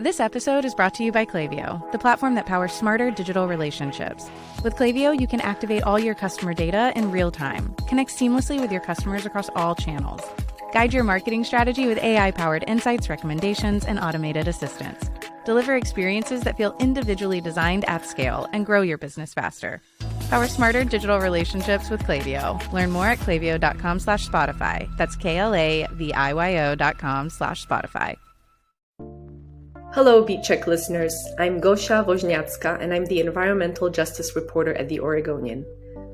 This episode is brought to you by Klaviyo, the platform that powers smarter digital relationships. With Klaviyo, you can activate all your customer data in real time, connect seamlessly with your customers across all channels, guide your marketing strategy with AI-powered insights, recommendations, and automated assistance. Deliver experiences that feel individually designed at scale and grow your business faster. Power smarter digital relationships with Klaviyo. Learn more at klaviyo.com/Spotify. That's KLAVIYO.com/Spotify. Hello, Beat Check listeners. I'm Gosia Woźniacka, and I'm the environmental justice reporter at The Oregonian.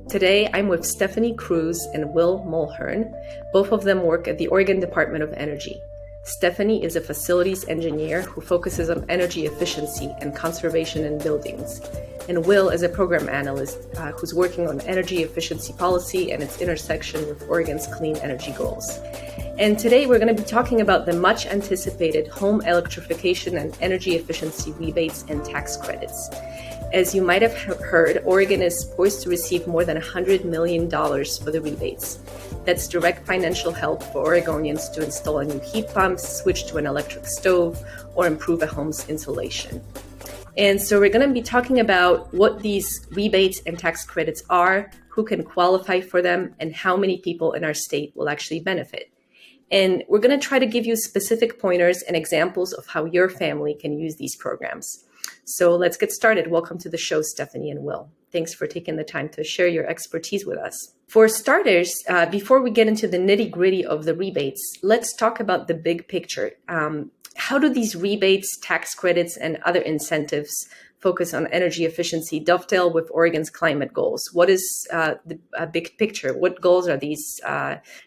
Today, I'm with Stephanie Cruz and Will Mulhern. Both of them work at the Oregon Department of Energy. Stephanie is a facilities engineer who focuses on energy efficiency and conservation in buildings. And Will is a program analyst who's working on energy efficiency policy and its intersection with Oregon's clean energy goals. And today we're going to be talking about the much anticipated home electrification and energy efficiency rebates and tax credits. As you might have heard, Oregon is poised to receive more than $100 million for the rebates. That's direct financial help for Oregonians to install a new heat pump, switch to an electric stove, or improve a home's insulation. And so we're going to be talking about what these rebates and tax credits are, who can qualify for them, and how many people in our state will actually benefit. And we're going to try to give you specific pointers and examples of how your family can use these programs. So let's get started. Welcome to the show, Stephanie and Will. Thanks for taking the time to share your expertise with us. For starters, before we get into the nitty-gritty of the rebates, let's talk about the big picture. How do these rebates, tax credits, and other incentives focus on energy efficiency dovetail with Oregon's climate goals? What is the big picture? What goals are these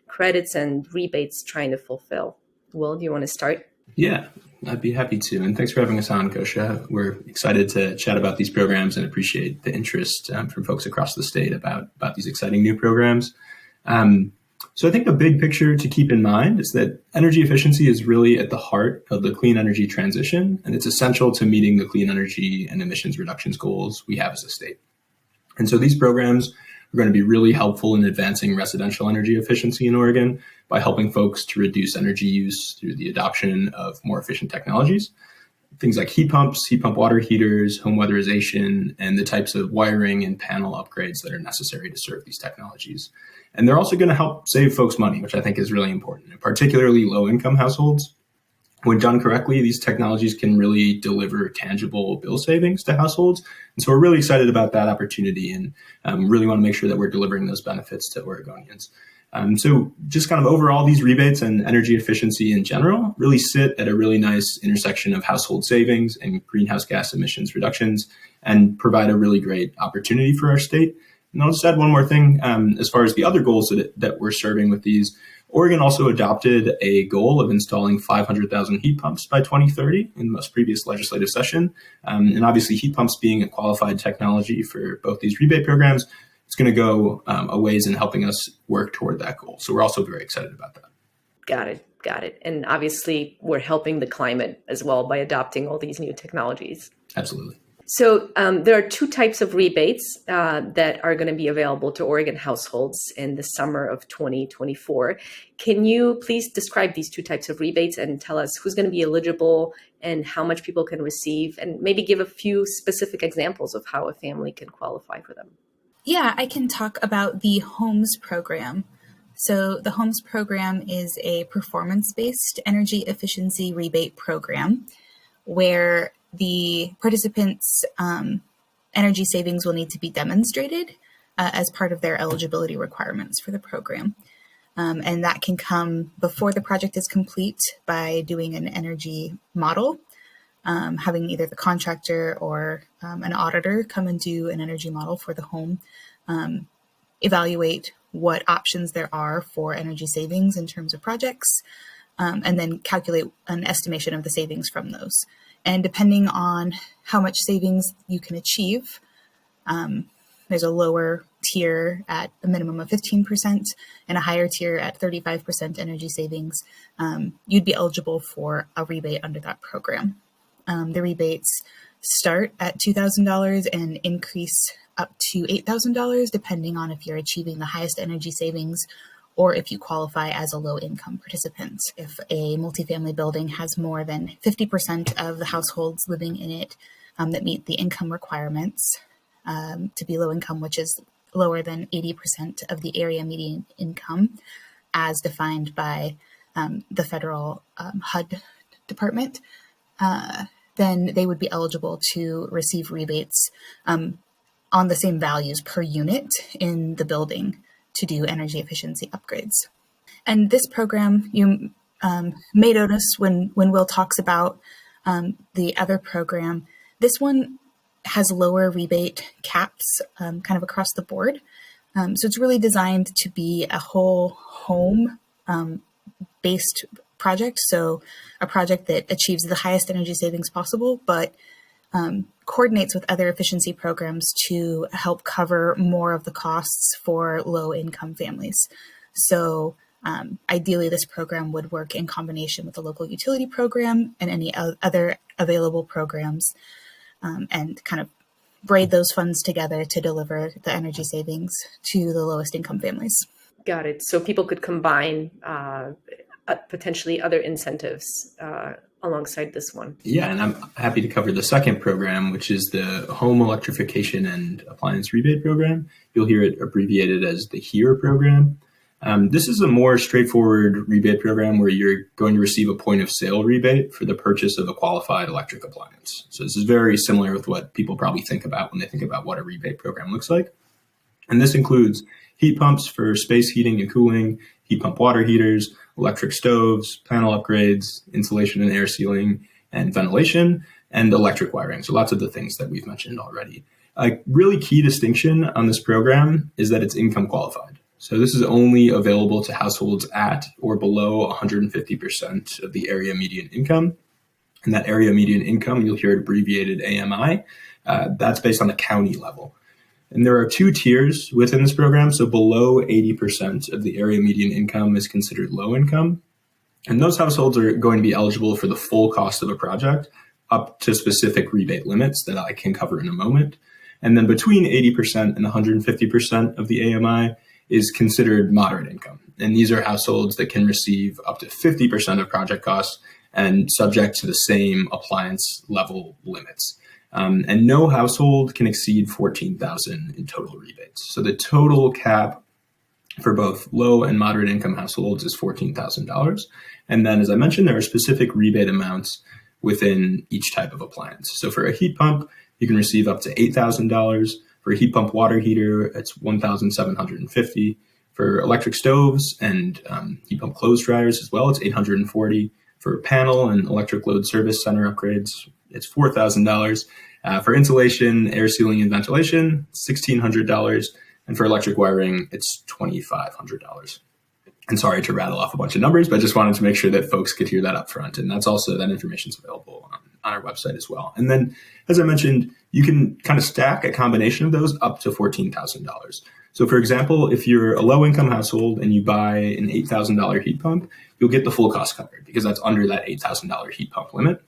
credits and rebates trying to fulfill? Will, do you want to start? Yeah, I'd be happy to. And thanks for having us on, Gosia. We're excited to chat about these programs and appreciate the interest from folks across the state about these exciting new programs. So I think the big picture to keep in mind is that energy efficiency is really at the heart of the clean energy transition, and it's essential to meeting the clean energy and emissions reductions goals we have as a state. And so these programs are going to be really helpful in advancing residential energy efficiency in Oregon by helping folks to reduce energy use through the adoption of more efficient technologies. Things like heat pumps, heat pump water heaters, home weatherization, and the types of wiring and panel upgrades that are necessary to serve these technologies. And they're also going to help save folks money, which I think is really important, and particularly low-income households. When done correctly, these technologies can really deliver tangible bill savings to households. And so we're really excited about that opportunity and really want to make sure that we're delivering those benefits to Oregonians. So just kind of overall, these rebates and energy efficiency in general really sit at a really nice intersection of household savings and greenhouse gas emissions reductions and provide a really great opportunity for our state. And I'll just add one more thing as far as the other goals that we're serving with these. Oregon also adopted a goal of installing 500,000 heat pumps by 2030 in the most previous legislative session. And obviously heat pumps being a qualified technology for both these rebate programs, it's going to go a ways in helping us work toward that goal. So we're also very excited about that. Got it. And obviously we're helping the climate as well by adopting all these new technologies. Absolutely. So there are two types of rebates that are going to be available to Oregon households in the summer of 2024. Can you please describe these two types of rebates and tell us who's going to be eligible and how much people can receive, and maybe give a few specific examples of how a family can qualify for them? Yeah, I can talk about the HOMES program. So the HOMES program is a performance-based energy efficiency rebate program where the participants' energy savings will need to be demonstrated as part of their eligibility requirements for the program. And that can come before the project is complete by doing an energy model, having either the contractor or an auditor come and do an energy model for the home, evaluate what options there are for energy savings in terms of projects, and then calculate an estimation of the savings from those. And depending on how much savings you can achieve, there's a lower tier at a minimum of 15% and a higher tier at 35% energy savings. You'd be eligible for a rebate under that program. The rebates start at $2,000 and increase up to $8,000, depending on if you're achieving the highest energy savings or if you qualify as a low-income participant. If a multifamily building has more than 50% of the households living in it that meet the income requirements to be low income, which is lower than 80% of the area median income, as defined by the federal HUD department, then they would be eligible to receive rebates on the same values per unit in the building to do energy efficiency upgrades. And this program, you may notice when Will talks about the other program, this one has lower rebate caps kind of across the board. So it's really designed to be a whole home based project. So a project that achieves the highest energy savings possible, but coordinates with other efficiency programs to help cover more of the costs for low income families. So ideally, this program would work in combination with the local utility program and any other available programs, and kind of braid those funds together to deliver the energy savings to the lowest income families. Got it. So people could combine potentially other incentives alongside this one. Yeah, and I'm happy to cover the second program, which is the Home Electrification and Appliance Rebate Program. You'll hear it abbreviated as the HERE program. This is a more straightforward rebate program where you're going to receive a point of sale rebate for the purchase of a qualified electric appliance. So this is very similar with what people probably think about when they think about what a rebate program looks like. And this includes heat pumps for space heating and cooling, heat pump water heaters, electric stoves, panel upgrades, insulation and air sealing, and ventilation, and electric wiring. So lots of the things that we've mentioned already. A really key distinction on this program is that it's income qualified. So this is only available to households at or below 150% of the area median income. And that area median income, you'll hear it abbreviated AMI, that's based on the county level. And there are two tiers within this program. So below 80% of the area median income is considered low income. And those households are going to be eligible for the full cost of a project up to specific rebate limits that I can cover in a moment. And then between 80% and 150% of the AMI is considered moderate income. And these are households that can receive up to 50% of project costs and subject to the same appliance level limits. And no household can exceed $14,000 in total rebates. So the total cap for both low and moderate income households is $14,000. And then, as I mentioned, there are specific rebate amounts within each type of appliance. So for a heat pump, you can receive up to $8,000. For a heat pump water heater, it's $1,750. For electric stoves and heat pump clothes dryers as well, it's $840. For panel and electric load service center upgrades, it's $4,000. For insulation, air sealing, and ventilation, $1,600. And for electric wiring, it's $2,500. And sorry to rattle off a bunch of numbers, but I just wanted to make sure that folks could hear that up front. And that information is available on our website as well. And then, as I mentioned, you can kind of stack a combination of those up to $14,000. So for example, if you're a low income household and you buy an $8,000 heat pump, you'll get the full cost covered because that's under that $8,000 heat pump limit.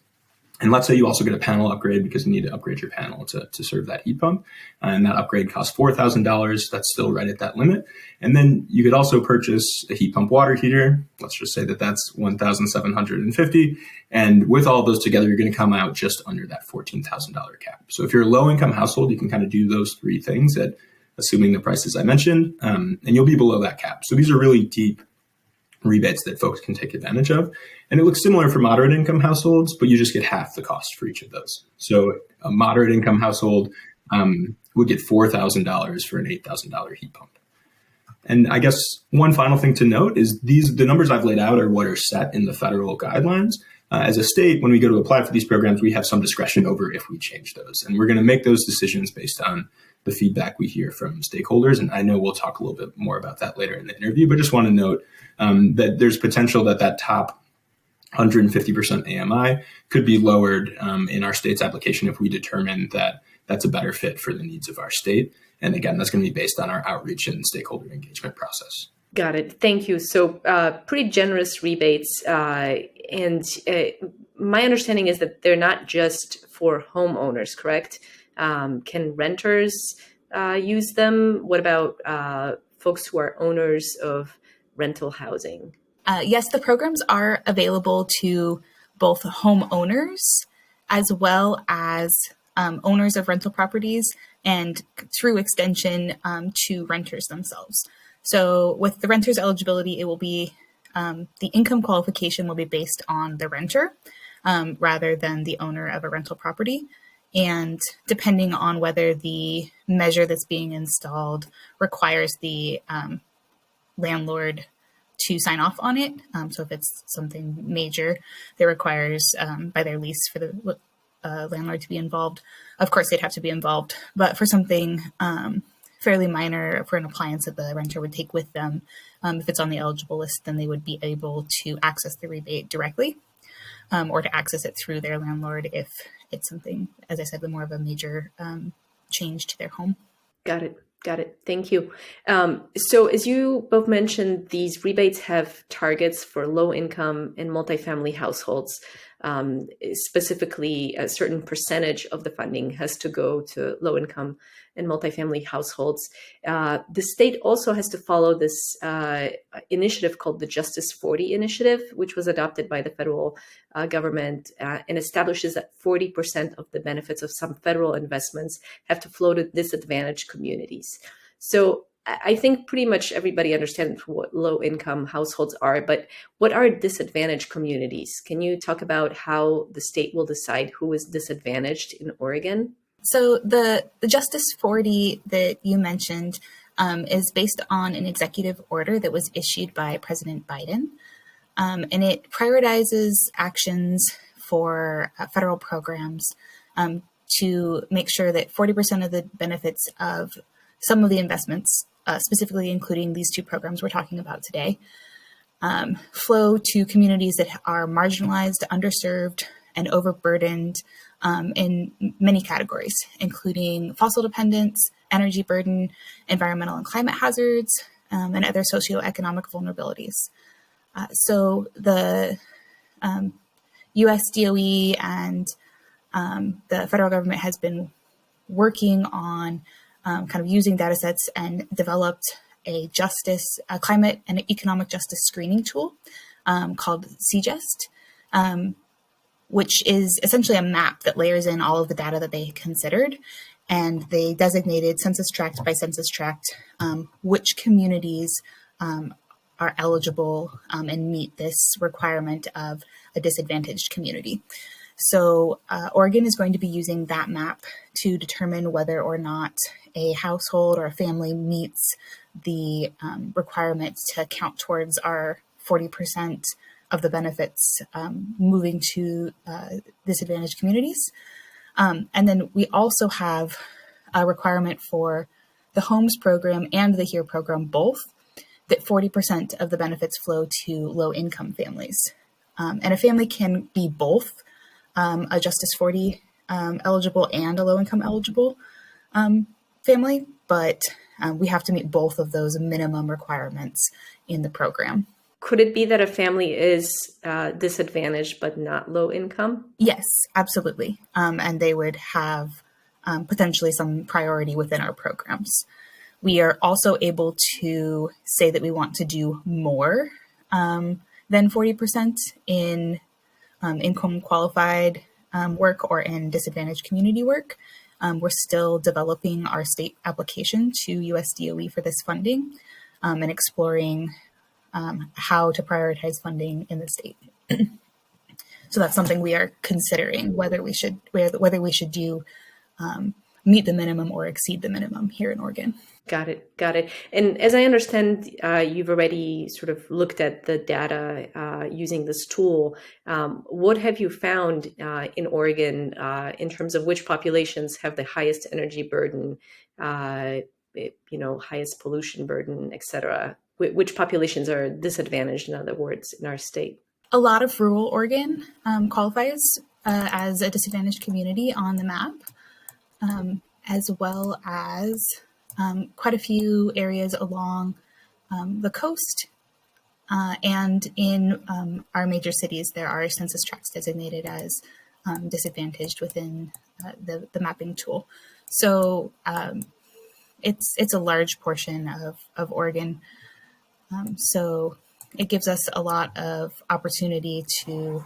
And let's say you also get a panel upgrade because you need to upgrade your panel to serve that heat pump. And that upgrade costs $4,000. That's still right at that limit. And then you could also purchase a heat pump water heater. Let's just say that that's $1,750. And with all of those together, you're going to come out just under that $14,000 cap. So if you're a low income household, you can kind of do those three things at assuming the prices I mentioned, and you'll be below that cap. So these are really deep rebates that folks can take advantage of. And it looks similar for moderate income households, but you just get half the cost for each of those. So a moderate income household would get $4,000 for an $8,000 heat pump. And I guess one final thing to note is the numbers I've laid out are what are set in the federal guidelines. As a state, when we go to apply for these programs, we have some discretion over if we change those. And we're going to make those decisions based on the feedback we hear from stakeholders. And I know we'll talk a little bit more about that later in the interview, but just want to note that there's potential that top 150% AMI could be lowered in our state's application if we determine that that's a better fit for the needs of our state. And again, that's going to be based on our outreach and stakeholder engagement process. Got it. Thank you. So pretty generous rebates. And my understanding is that they're not just for homeowners, correct? Can renters use them? What about folks who are owners of rental housing? Yes, the programs are available to both homeowners as well as owners of rental properties, and through extension to renters themselves. So with the renter's eligibility, it will be the income qualification will be based on the renter rather than the owner of a rental property. And depending on whether the measure that's being installed requires the landlord to sign off on it. So if it's something major that requires by their lease for the landlord to be involved, of course they'd have to be involved. But for something fairly minor, for an appliance that the renter would take with them, if it's on the eligible list, then they would be able to access the rebate directly or to access it through their landlord if it's something, as I said, more of a major change to their home. Got it. Got it. Thank you. So as you both mentioned, these rebates have targets for low income and multifamily households. Specifically, a certain percentage of the funding has to go to low income and multifamily households. The state also has to follow this initiative called the Justice 40 initiative, which was adopted by the federal government and establishes that 40% of the benefits of some federal investments have to flow to disadvantaged communities. So I think pretty much everybody understands what low-income households are, but what are disadvantaged communities? Can you talk about how the state will decide who is disadvantaged in Oregon? So the Justice 40 that you mentioned is based on an executive order that was issued by President Biden, and it prioritizes actions for federal programs to make sure that 40% of the benefits of some of the investments, specifically including these two programs we're talking about today, flow to communities that are marginalized, underserved, and overburdened in many categories, including fossil dependence, energy burden, environmental and climate hazards, and other socioeconomic vulnerabilities. So the US DOE and the federal government has been working on kind of using data sets and developed a climate and economic justice screening tool called CJEST, which is essentially a map that layers in all of the data that they considered. And they designated census tract by census tract which communities are eligible and meet this requirement of a disadvantaged community. So Oregon is going to be using that map to determine whether or not a household or a family meets the requirements to count towards our 40% of the benefits moving to disadvantaged communities. And then we also have a requirement for the HOMES program and the HERE program both, that 40% of the benefits flow to low-income families. And a family can be both a Justice 40 eligible and a low-income eligible family, but we have to meet both of those minimum requirements in the program. Could it be that a family is disadvantaged but not low income? Yes, absolutely. And they would have potentially some priority within our programs. We are also able to say that we want to do more than 40% in income qualified work or in disadvantaged community work. We're still developing our state application to US DOE for this funding and exploring how to prioritize funding in the state. So that's something we are considering, whether we should do meet the minimum or exceed the minimum here in Oregon. Got it. Got it. And as I understand, you've already sort of looked at the data using this tool. What have you found in Oregon in terms of which populations have the highest energy burden, highest pollution burden, et cetera? Which populations are disadvantaged, in other words, in our state? A lot of rural Oregon qualifies as a disadvantaged community on the map, as well as quite a few areas along the coast. And in our major cities, there are census tracts designated as disadvantaged within the mapping tool. So it's a large portion of Oregon So it gives us a lot of opportunity to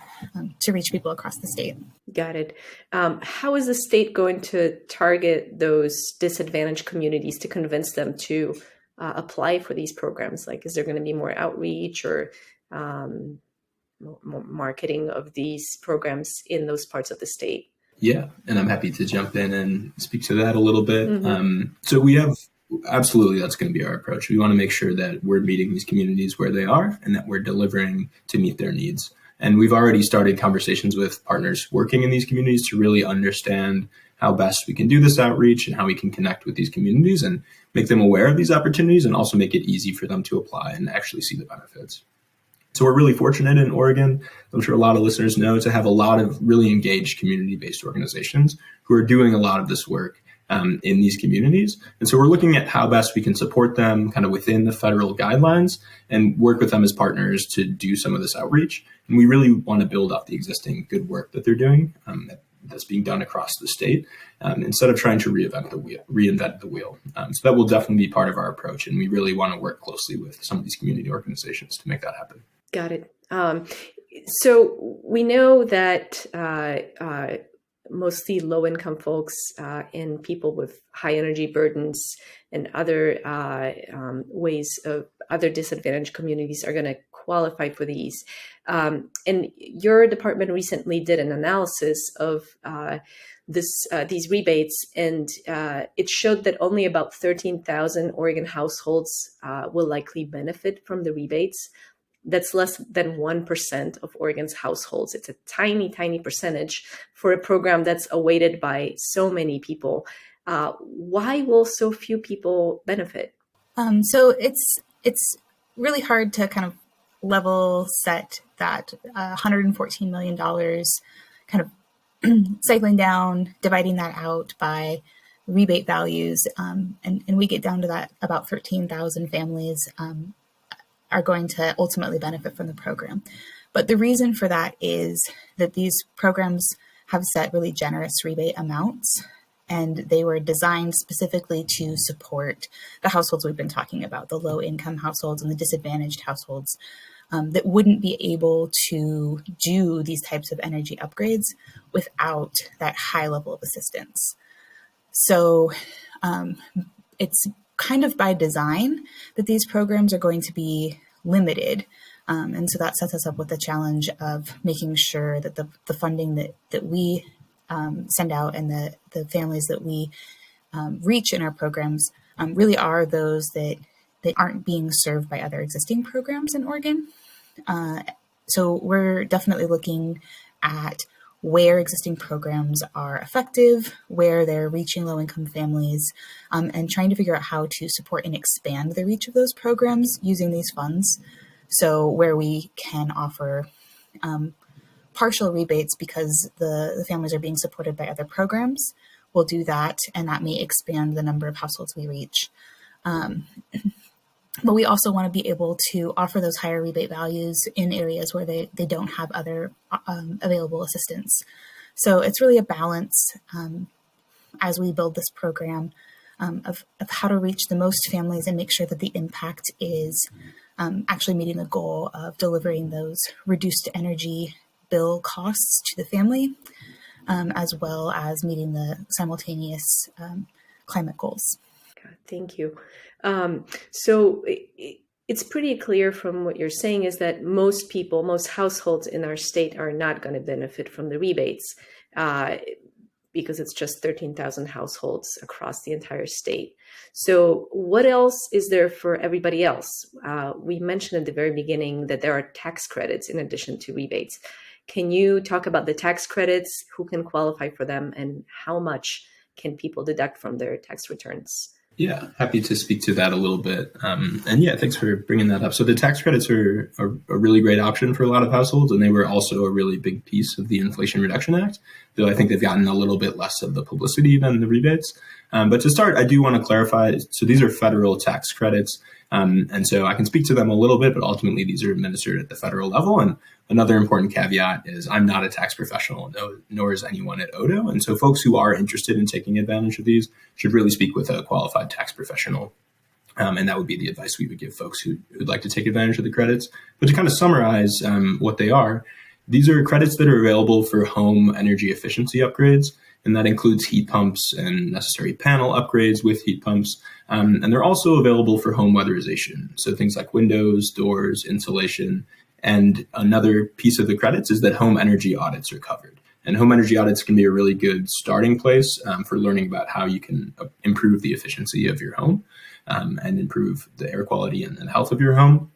reach people across the state. Got it. How is the state going to target those disadvantaged communities to convince them to apply for these programs? Like, is there going to be more outreach or more marketing of these programs in those parts of the state? Yeah, and I'm happy to jump in and speak to that a little bit. So we have, absolutely, that's going to be our approach. We want to make sure that we're meeting these communities where they are and that we're delivering to meet their needs. And we've already started conversations with partners working in these communities to really understand how best we can do this outreach and how we can connect with these communities and make them aware of these opportunities and also make it easy for them to apply and actually see the benefits. So we're really fortunate in Oregon, I'm sure a lot of listeners know, to have a lot of really engaged community-based organizations who are doing a lot of this work in these communities. And so we're looking at how best we can support them kind of within the federal guidelines and work with them as partners to do some of this outreach. And we really want to build up the existing good work that they're doing that's being done across the state instead of trying to reinvent the wheel. So that will definitely be part of our approach. And we really want to work closely with some of these community organizations to make that happen. Got it. So we know that mostly low-income folks and people with high energy burdens and other ways of other disadvantaged communities are going to qualify for these. And your department recently did an analysis of these rebates, and it showed that only about 13,000 Oregon households will likely benefit from the rebates. That's less than 1% of Oregon's households. It's a tiny, tiny percentage for a program that's awaited by so many people. Why will so few people benefit? So it's really hard to kind of level set that $114 million, kind of cycling down, dividing that out by rebate values. And we get down to that about 13,000 families are going to ultimately benefit from the program. But the reason for that is that these programs have set really generous rebate amounts, and they were designed specifically to support the households we've been talking about, the low-income households and the disadvantaged households that wouldn't be able to do these types of energy upgrades without that high level of assistance. So it's kind of by design that these programs are going to be limited. And so that sets us up with the challenge of making sure that the funding that we send out and the families that we reach in our programs really are those that aren't being served by other existing programs in Oregon. So we're definitely looking at where existing programs are effective, where they're reaching low-income families, and trying to figure out how to support and expand the reach of those programs using these funds. So where we can offer partial rebates because the families are being supported by other programs, we'll do that, and that may expand the number of households we reach. But we also want to be able to offer those higher rebate values in areas where they don't have other available assistance. So it's really a balance as we build this program of how to reach the most families and make sure that the impact is actually meeting the goal of delivering those reduced energy bill costs to the family, as well as meeting the simultaneous climate goals. Thank you. So it's pretty clear from what you're saying is that most people, most households in our state are not going to benefit from the rebates because it's just 13,000 households across the entire state. So what else is there for everybody else? We mentioned at the very beginning that there are tax credits in addition to rebates. Can you talk about the tax credits, who can qualify for them, and how much can people deduct from their tax returns? Yeah, happy to speak to that a little bit. And yeah, thanks for bringing that up. So the tax credits are a really great option for a lot of households, and they were also a really big piece of the Inflation Reduction Act, though I think they've gotten a little bit less of the publicity than the rebates. But to start, I do want to clarify, so these are federal tax credits. And so I can speak to them a little bit, but ultimately these are administered at the federal level. And another important caveat is I'm not a tax professional, nor is anyone at Odo. And so folks who are interested in taking advantage of these should really speak with a qualified tax professional. And that would be the advice we would give folks who'd like to take advantage of the credits. But to kind of summarize what they are, these are credits that are available for home energy efficiency upgrades, and that includes heat pumps and necessary panel upgrades with heat pumps. And they're also available for home weatherization, so things like windows, doors, insulation. And another piece of the credits is that home energy audits are covered. And home energy audits can be a really good starting place for learning about how you can improve the efficiency of your home and improve the air quality and health of your home.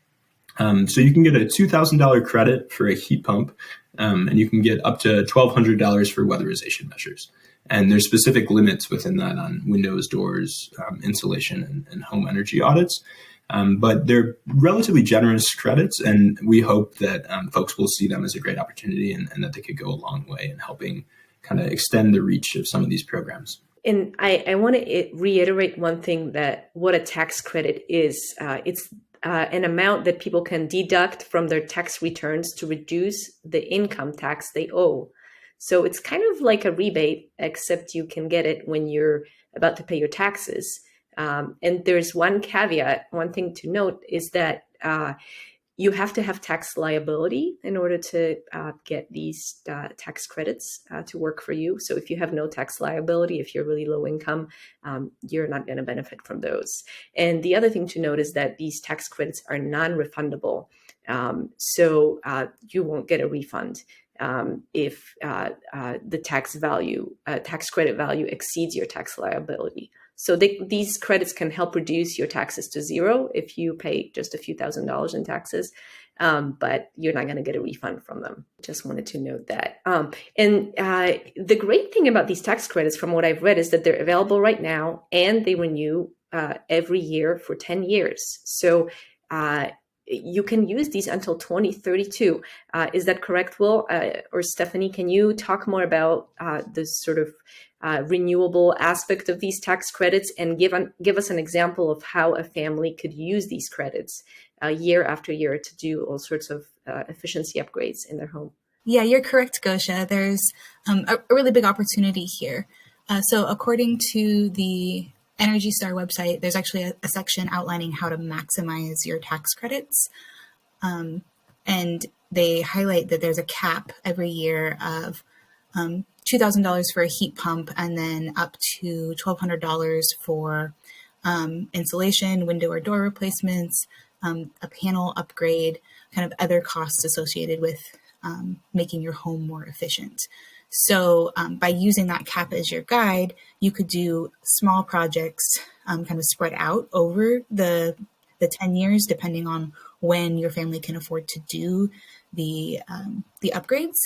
So you can get a $2,000 credit for a heat pump, and you can get up to $1,200 for weatherization measures. And there's specific limits within that on windows, doors, insulation, and home energy audits. But they're relatively generous credits, and we hope that folks will see them as a great opportunity and that they could go a long way in helping kind of extend the reach of some of these programs. And I want to reiterate one thing, that what a tax credit is. It's an amount that people can deduct from their tax returns to reduce the income tax they owe. So it's kind of like a rebate, except you can get it when you're about to pay your taxes. And there's one caveat. One thing to note is that you have to have tax liability in order to get these tax credits to work for you. So if you have no tax liability, if you're really low income, you're not going to benefit from those. And the other thing to note is that these tax credits are non-refundable. So you won't get a refund if the tax credit value exceeds your tax liability. So these credits can help reduce your taxes to zero if you pay just a few $1,000s in taxes, but you're not going to get a refund from them. Just wanted to note that. And the great thing about these tax credits, from what I've read, is that they're available right now and they renew every year for 10 years. So you can use these until 2032. Is that correct, Will? Or Stephanie, can you talk more about the sort of renewable aspect of these tax credits and give us an example of how a family could use these credits year after year to do all sorts of efficiency upgrades in their home? Yeah, you're correct, Gosha. There's a really big opportunity here. So according to the Energy Star website, there's actually a section outlining how to maximize your tax credits. And they highlight that there's a cap every year of $2,000 for a heat pump, and then up to $1,200 for insulation, window or door replacements, a panel upgrade, kind of other costs associated with making your home more efficient. So by using that cap as your guide, you could do small projects kind of spread out over the 10 years, depending on when your family can afford to do the upgrades.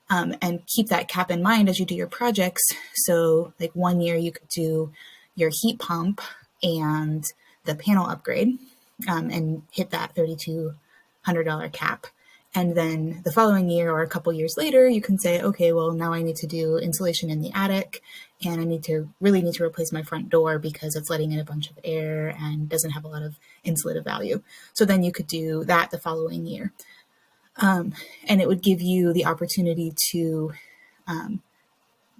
And keep that cap in mind as you do your projects. So like 1 year you could do your heat pump and the panel upgrade and hit that $3,200 cap. And then the following year or a couple years later, you can say, okay, well, now I need to do insulation in the attic, and I really need to replace my front door because it's letting in a bunch of air and doesn't have a lot of insulative value. So then you could do that the following year. And it would give you the opportunity to, kind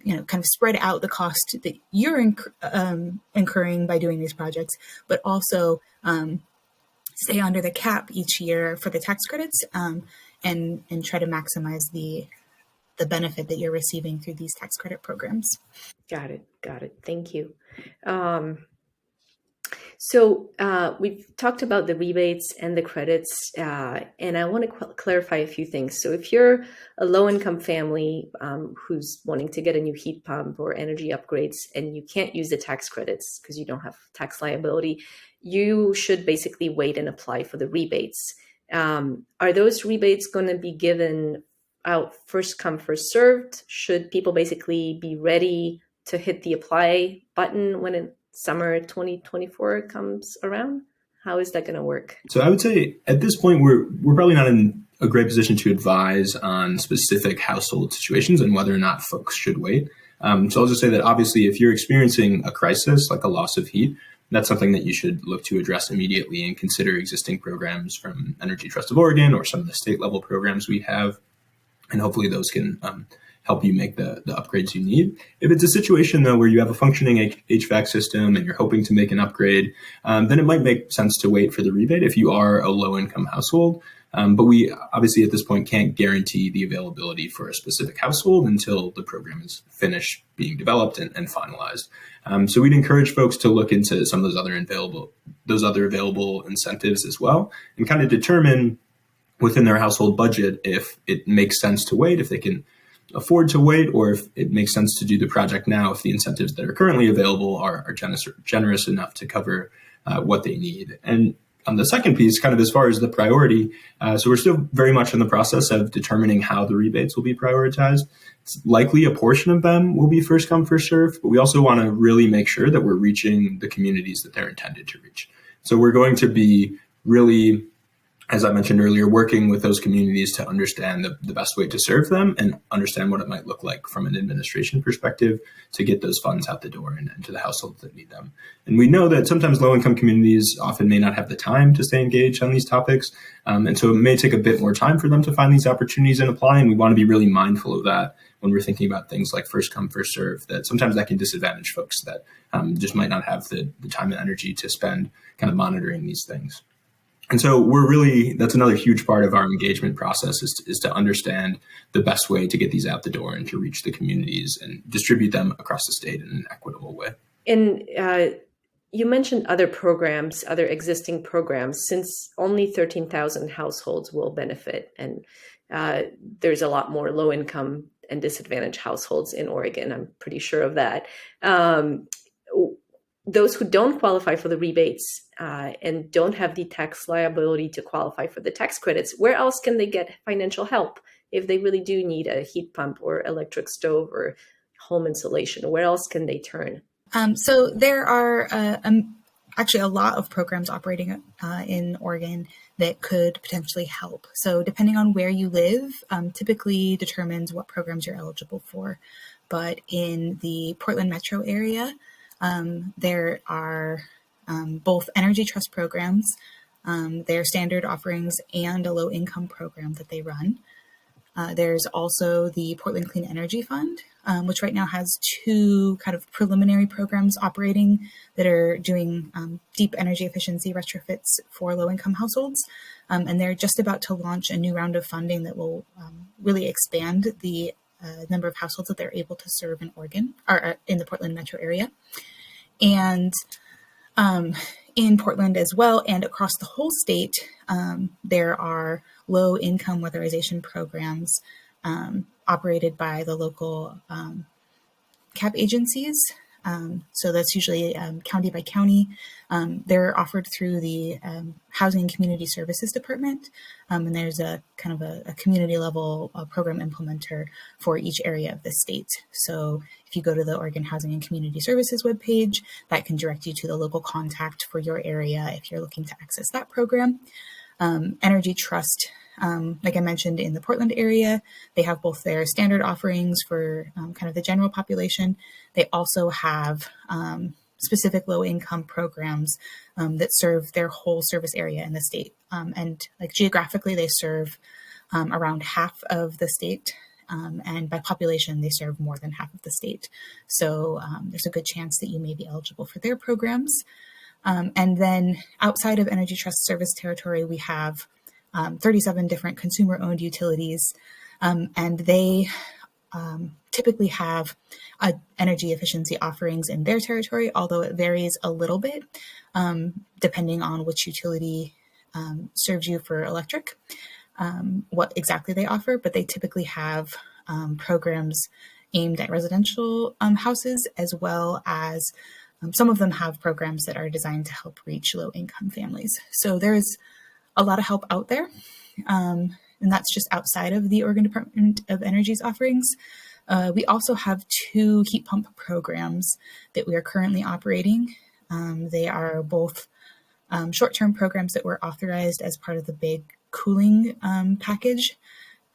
of spread out the cost that you're incurring by doing these projects, but also stay under the cap each year for the tax credits, and try to maximize the benefit that you're receiving through these tax credit programs. Got it. Thank you. So we've talked about the rebates and the credits, and I want to clarify a few things. So if you're a low-income family who's wanting to get a new heat pump or energy upgrades, and you can't use the tax credits because you don't have tax liability, you should basically wait and apply for the rebates. Are those rebates going to be given out first come, first served? Should people basically be ready to hit the apply button when summer 2024 comes around? How is that going to work? So I would say at this point, we're probably not in a great position to advise on specific household situations and whether or not folks should wait. So I'll just say that obviously, if you're experiencing a crisis like a loss of heat, that's something that you should look to address immediately and consider existing programs from Energy Trust of Oregon or some of the state level programs we have. And hopefully those can help help you make the upgrades you need. If it's a situation, though, where you have a functioning HVAC system and you're hoping to make an upgrade, then it might make sense to wait for the rebate if you are a low-income household. But we obviously at this point can't guarantee the availability for a specific household until the program is finished being developed and finalized. So we'd encourage folks to look into some of those other available incentives as well, and kind of determine within their household budget if it makes sense to wait, if they can afford to wait, or if it makes sense to do the project now if the incentives that are currently available are generous enough to cover what they need. And on the second piece, kind of as far as the priority, so we're still very much in the process of determining how the rebates will be prioritized. It's likely a portion of them will be first come, first serve, but we also want to really make sure that we're reaching the communities that they're intended to reach. So we're going to be really, as I mentioned earlier, working with those communities to understand the best way to serve them and understand what it might look like from an administration perspective to get those funds out the door and to the households that need them. And we know that sometimes low-income communities often may not have the time to stay engaged on these topics. And so it may take a bit more time for them to find these opportunities and apply. And we want to be really mindful of that when we're thinking about things like first come, first serve, that sometimes that can disadvantage folks that just might not have the time and energy to spend kind of monitoring these things. And so that's another huge part of our engagement process is to understand the best way to get these out the door and to reach the communities and distribute them across the state in an equitable way. And you mentioned other programs, other existing programs, since only 13,000 households will benefit. And there's a lot more low income and disadvantaged households in Oregon. I'm pretty sure of that. Those who don't qualify for the rebates and don't have the tax liability to qualify for the tax credits, where else can they get financial help if they really do need a heat pump or electric stove or home insulation? Where else can they turn? So there are actually a lot of programs operating in Oregon that could potentially help. So depending on where you live, typically determines what programs you're eligible for. But in the Portland metro area, there are both energy trust programs, their standard offerings, and a low-income program that they run. There's also the Portland Clean Energy Fund, which right now has two kind of preliminary programs operating that are doing deep energy efficiency retrofits for low-income households. And they're just about to launch a new round of funding that will really expand the number of households that they're able to serve in Oregon, or in the Portland metro area. And in Portland as well, and across the whole state, there are low-income weatherization programs operated by the local CAP agencies. So that's usually county by county. They're offered through the Housing and Community Services Department, and there's a kind of a community level program implementer for each area of the state. So if you go to the Oregon Housing and Community Services webpage, that can direct you to the local contact for your area if you're looking to access that program. Energy Trust, like I mentioned, in the Portland area, they have both their standard offerings for kind of the general population. They also have specific low-income programs that serve their whole service area in the state. And like geographically, they serve around half of the state. And by population, they serve more than half of the state. So there's a good chance that you may be eligible for their programs. And then outside of Energy Trust service territory, we have 37 different consumer-owned utilities, and they typically have energy efficiency offerings in their territory, although it varies a little bit depending on which utility serves you for electric, what exactly they offer, but they typically have programs aimed at residential houses, as well as some of them have programs that are designed to help reach low-income families. So there's a lot of help out there, and that's just outside of the Oregon Department of Energy's offerings. We also have two heat pump programs that we are currently operating. They are both short-term programs that were authorized as part of the big cooling package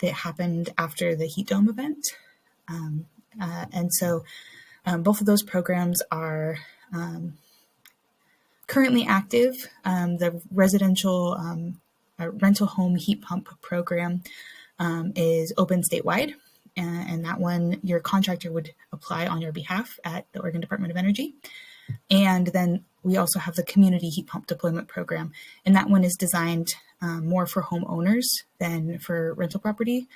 that happened after the heat dome event. And so both of those programs are currently active. The residential rental home heat pump program is open statewide, and that one, your contractor would apply on your behalf at the Oregon Department of Energy. And then we also have the community heat pump deployment program, and that one is designed more for homeowners than for rental property.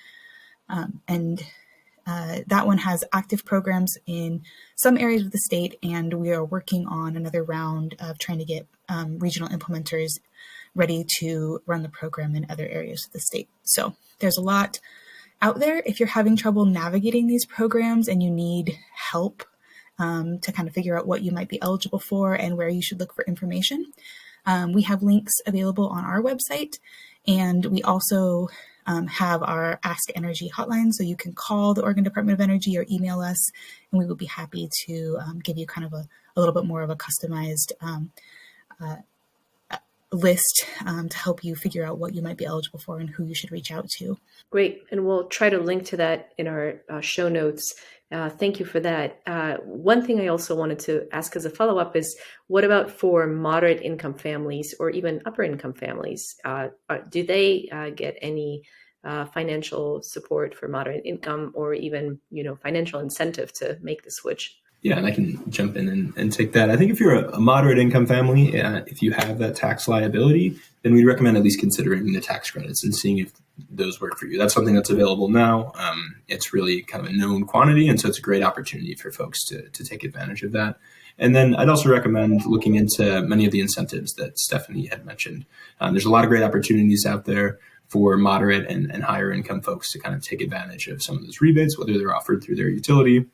That one has active programs in some areas of the state, and we are working on another round of trying to get regional implementers ready to run the program in other areas of the state. So there's a lot out there. If you're having trouble navigating these programs and you need help to kind of figure out what you might be eligible for and where you should look for information, we have links available on our website. And we also have our Ask Energy hotline, so you can call the Oregon Department of Energy or email us, and we will be happy to give you kind of a little bit more of a customized list to help you figure out what you might be eligible for and who you should reach out to. Great. And we'll try to link to that in our show notes. Thank you for that. One thing I also wanted to ask as a follow-up is, what about for moderate income families or even upper income families? Do they get any financial support for moderate income, or even, financial incentive to make the switch? Yeah, and I can jump in and take that. I think if you're a moderate income family, if you have that tax liability, then we'd recommend at least considering the tax credits and seeing if those work for you. That's something that's available now. It's really kind of a known quantity, and so it's a great opportunity for folks to take advantage of that. And then I'd also recommend looking into many of the incentives that Stephanie had mentioned. There's a lot of great opportunities out there for moderate and higher income folks to kind of take advantage of some of those rebates, whether they're offered through their utility,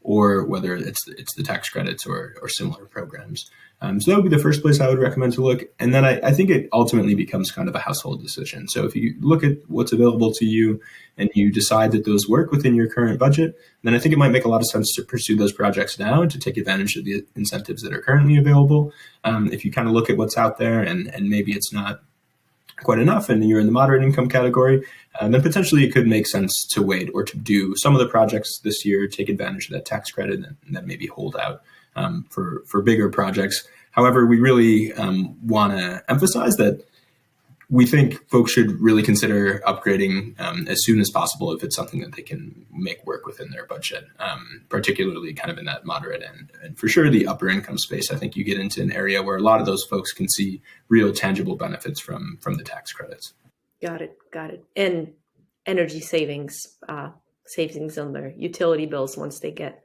or whether it's the tax credits or similar programs. So that would be the first place I would recommend to look. And then I think it ultimately becomes kind of a household decision. So if you look at what's available to you and you decide that those work within your current budget, then I think it might make a lot of sense to pursue those projects now and to take advantage of the incentives that are currently available. If you kind of look at what's out there and maybe it's not quite enough and you're in the moderate income category, then potentially it could make sense to wait or to do some of the projects this year, take advantage of that tax credit, and then maybe hold out for bigger projects. However, we really want to emphasize that we think folks should really consider upgrading as soon as possible if it's something that they can make work within their budget, particularly kind of in that moderate and for sure the upper income space. I think you get into an area where a lot of those folks can see real tangible benefits from the tax credits. Got it. And energy savings on their utility bills once they get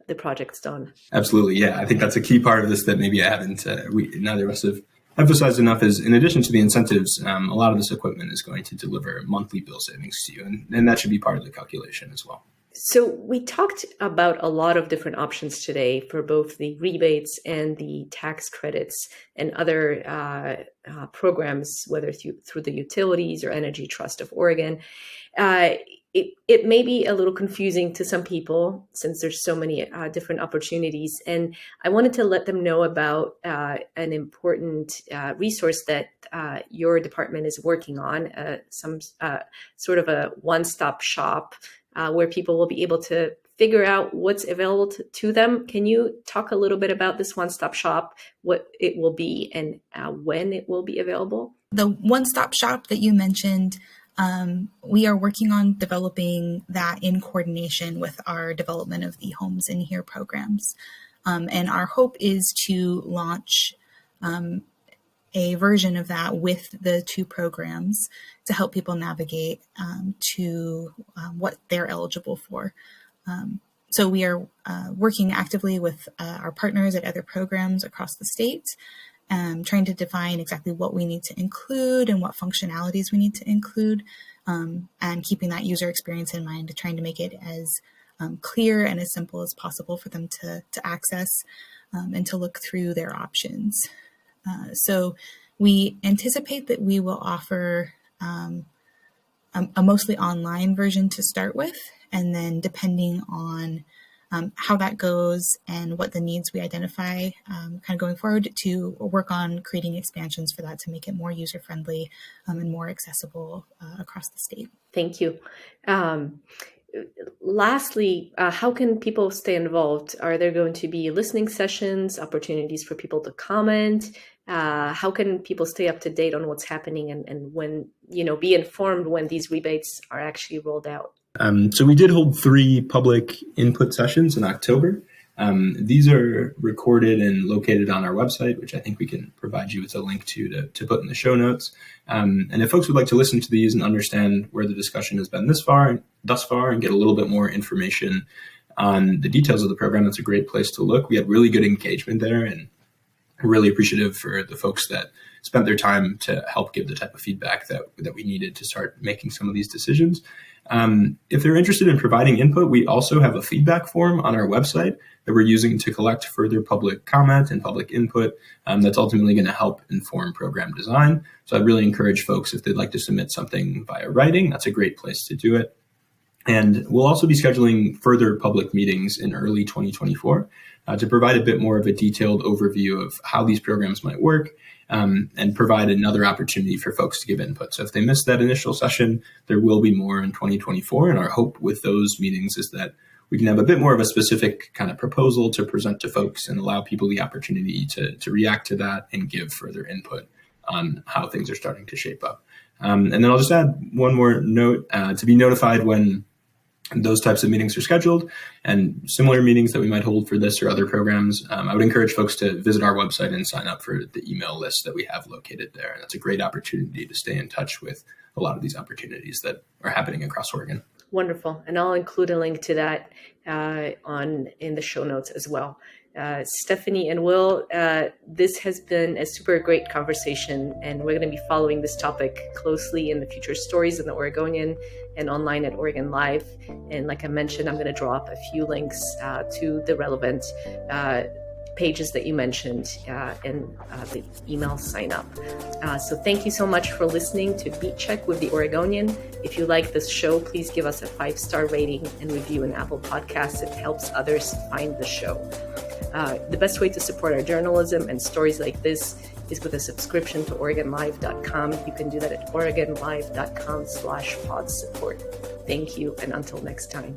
the projects done. Absolutely. Yeah. I think that's a key part of this that maybe I haven't, neither of us have emphasized enough, is in addition to the incentives, a lot of this equipment is going to deliver monthly bill savings to you. And that should be part of the calculation as well. So we talked about a lot of different options today for both the rebates and the tax credits and other programs, whether through the utilities or Energy Trust of Oregon. It may be a little confusing to some people since there's so many different opportunities. And I wanted to let them know about an important resource that your department is working on, some sort of a one-stop shop where people will be able to figure out what's available to them. Can you talk a little bit about this one-stop shop, what it will be and when it will be available? The one-stop shop that you mentioned, we are working on developing that in coordination with our development of the Homes in Here programs. And our hope is to launch a version of that with the two programs to help people navigate to what they're eligible for. So we are working actively with our partners at other programs across the state, trying to define exactly what we need to include and what functionalities we need to include, and keeping that user experience in mind, trying to make it as clear and as simple as possible for them to access and to look through their options. So we anticipate that we will offer a mostly online version to start with, and then depending on how that goes and what the needs we identify kind of going forward, to work on creating expansions for that to make it more user-friendly and more accessible across the state. Thank you. Lastly, how can people stay involved? Are there going to be listening sessions, opportunities for people to comment? How can people stay up to date on what's happening and when, be informed when these rebates are actually rolled out? So we did hold 3 public input sessions in October. These are recorded and located on our website, which I think we can provide you with a link to put in the show notes. And if folks would like to listen to these and understand where the discussion has been thus far and get a little bit more information on the details of the program, that's a great place to look. We had really good engagement there, and really appreciative for the folks that spent their time to help give the type of feedback that we needed to start making some of these decisions. If they're interested in providing input, we also have a feedback form on our website that we're using to collect further public comment and public input that's ultimately going to help inform program design. So I'd really encourage folks, if they'd like to submit something via writing, that's a great place to do it. And we'll also be scheduling further public meetings in early 2024 to provide a bit more of a detailed overview of how these programs might work, and provide another opportunity for folks to give input. So if they missed that initial session, there will be more in 2024. And our hope with those meetings is that we can have a bit more of a specific kind of proposal to present to folks and allow people the opportunity to react to that and give further input on how things are starting to shape up. And then I'll just add one more note to be notified when those types of meetings are scheduled, and similar meetings that we might hold for this or other programs. I would encourage folks to visit our website and sign up for the email list that we have located there. And that's a great opportunity to stay in touch with a lot of these opportunities that are happening across Oregon. Wonderful. And I'll include a link to that in the show notes as well. Stephanie and Will, this has been a super great conversation, and we're going to be following this topic closely in the future stories in the Oregonian and online at Oregon Live. And like I mentioned, I'm going to draw up a few links to the relevant pages that you mentioned in the email sign up. So thank you so much for listening to Beat Check with the Oregonian. If you like this show, please give us a 5-star rating and review in Apple Podcasts. It helps others find the show. The best way to support our journalism and stories like this is with a subscription to OregonLive.com. You can do that at OregonLive.com/pod support. Thank you, and until next time.